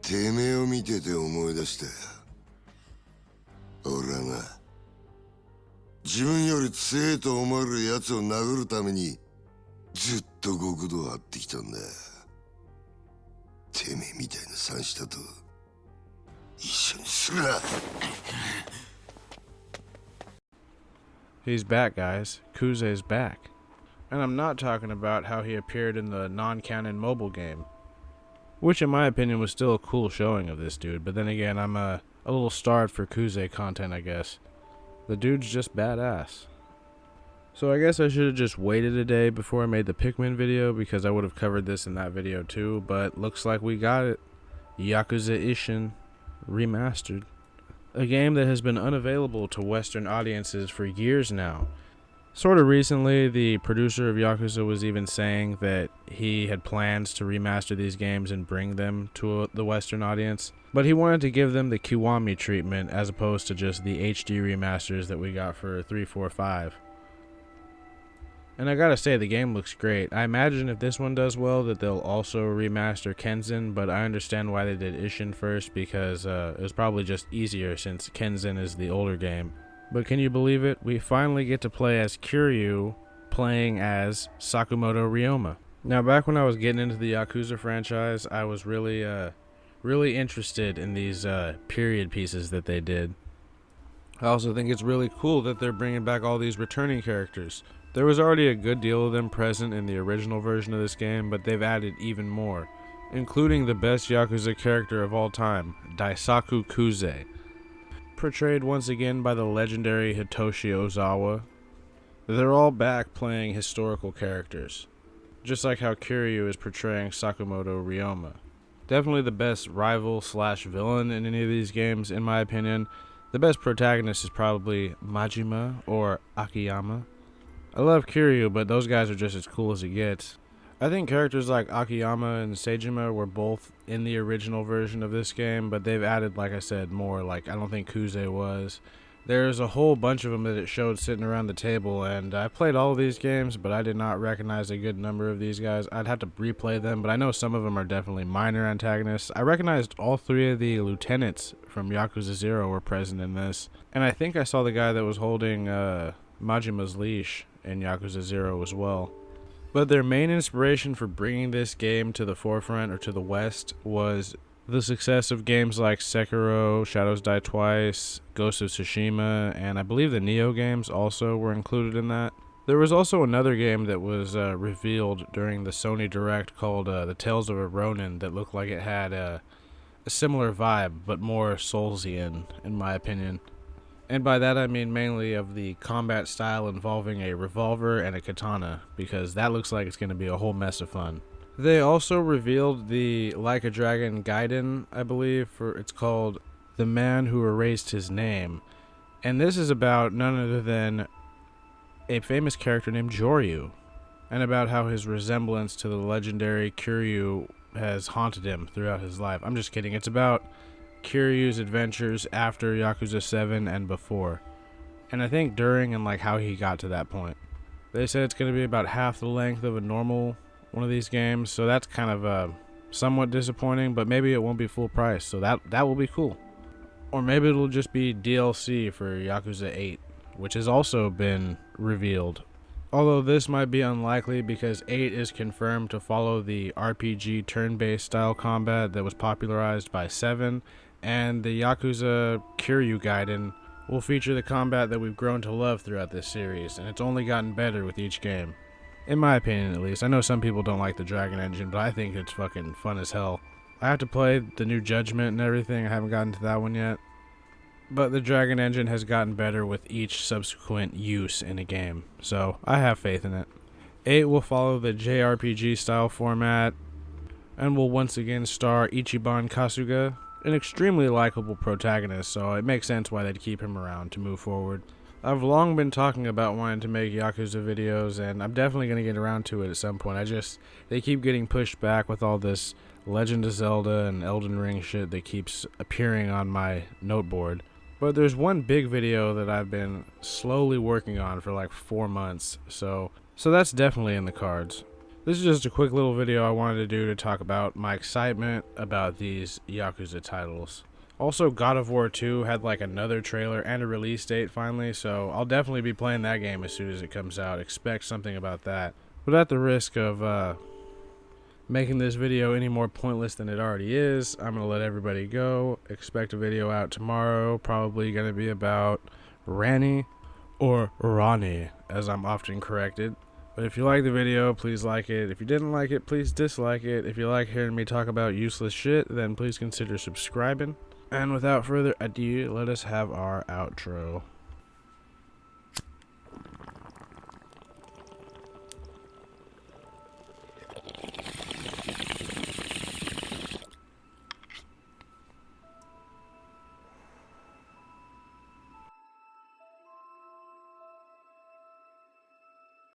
てめえを見てて思い出したよ。俺はな、自分より強えと思える奴を殴るためにずっと極道を張ってきたんだ。てめえみたいな三下と一緒にするな。He's back, guys. Kuze's back. And I'm not talking about how he appeared in the non-canon mobile game, which in my opinion was still a cool showing of this dude, but then again, I'm a little starved for Kuze content, I guess. The dude's just badass. So I guess I should have just waited a day before I made the Pikmin video, because I would have covered this in that video too, but looks like we got it. Yakuza Ishin Remastered. A game that has been unavailable to Western audiences for years now. Sort of recently, the producer of Yakuza was even saying that he had plans to remaster these games and bring them to the Western audience, but he wanted to give them the Kiwami treatment as opposed to just the HD remasters that we got for 3, 4, 5. And I gotta say, the game looks great. I imagine if this one does well that they'll also remaster Kenzin, but I understand why they did Ishin first, because it was probably just easier since Kenzin is the older game. But can you believe it? We finally get to play as Kiryu playing as Sakamoto Ryoma. Now, back when I was getting into the Yakuza franchise, I was really interested in these period pieces that they did. I also think it's really cool that they're bringing back all these returning characters. There was already a good deal of them present in the original version of this game, but they've added even more, including the best Yakuza character of all time, Daisaku Kuze, portrayed once again by the legendary Hitoshi Ozawa. They're all back playing historical characters, just like how Kiryu is portraying Sakamoto Ryoma. Definitely the best rival slash villain in any of these games, in my opinion. The best protagonist is probably Majima or Akiyama. I love Kiryu, but those guys are just as cool as it gets. I think characters like Akiyama and Seijima were both in the original version of this game, but they've added, like I said, more. Like, I don't think Kuze was. There's a whole bunch of them that it showed sitting around the table, and I played all of these games, but I did not recognize a good number of these guys. I'd have to replay them, but I know some of them are definitely minor antagonists. I recognized all 3 of the lieutenants from Yakuza 0 were present in this, and I think I saw the guy that was holding Majima's leash in Yakuza 0 as well. But their main inspiration for bringing this game to the forefront or to the West was the success of games like Sekiro, Shadows Die Twice, Ghost of Tsushima, and I believe the Neo games also were included in that. There was also another game that was revealed during the Sony Direct called The Tales of a Ronin that looked like it had a similar vibe, but more Soulsian, in my opinion. And by that I mean mainly of the combat style involving a revolver and a katana, because that looks like it's going to be a whole mess of fun. They also revealed the Like a Dragon Gaiden, I believe, it's called The Man Who Erased His Name. And this is about none other than a famous character named Joryu, and about how his resemblance to the legendary Kiryu has haunted him throughout his life. I'm just kidding. It's about Kiryu's adventures after Yakuza 7 and before, and I think during and like how he got to that point. They said it's going to be about half the length of a normal one of these games, so that's kind of somewhat disappointing, but maybe it won't be full price, so that will be cool. Or maybe it'll just be DLC for Yakuza 8, which has also been revealed. Although this might be unlikely because 8 is confirmed to follow the RPG turn-based style combat that was popularized by 7, and the Yakuza Kiryu Gaiden will feature the combat that we've grown to love throughout this series, and it's only gotten better with each game. In my opinion, at least. I know some people don't like the Dragon Engine, but I think it's fucking fun as hell. I have to play the new Judgment and everything. I haven't gotten to that one yet. But the Dragon Engine has gotten better with each subsequent use in a game, so I have faith in it. 8 will follow the JRPG style format, and will once again star Ichiban Kasuga, an extremely likable protagonist, so it makes sense why they'd keep him around to move forward. I've long been talking about wanting to make Yakuza videos, and I'm definitely going to get around to it at some point. They keep getting pushed back with all this Legend of Zelda and Elden Ring shit that keeps appearing on my noteboard. But there's one big video that I've been slowly working on for like 4 months, so that's definitely in the cards. This is just a quick little video I wanted to do to talk about my excitement about these Yakuza titles. Also, God of War 2 had like another trailer and a release date finally, so I'll definitely be playing that game as soon as it comes out. Expect something about that. But at the risk of making this video any more pointless than it already is, I'm going to let everybody go. Expect a video out tomorrow, probably going to be about Rani, or Ronnie, as I'm often corrected. But if you like the video, please like it. If you didn't like it, please dislike it. If you like hearing me talk about useless shit, then please consider subscribing. And without further ado, let us have our outro.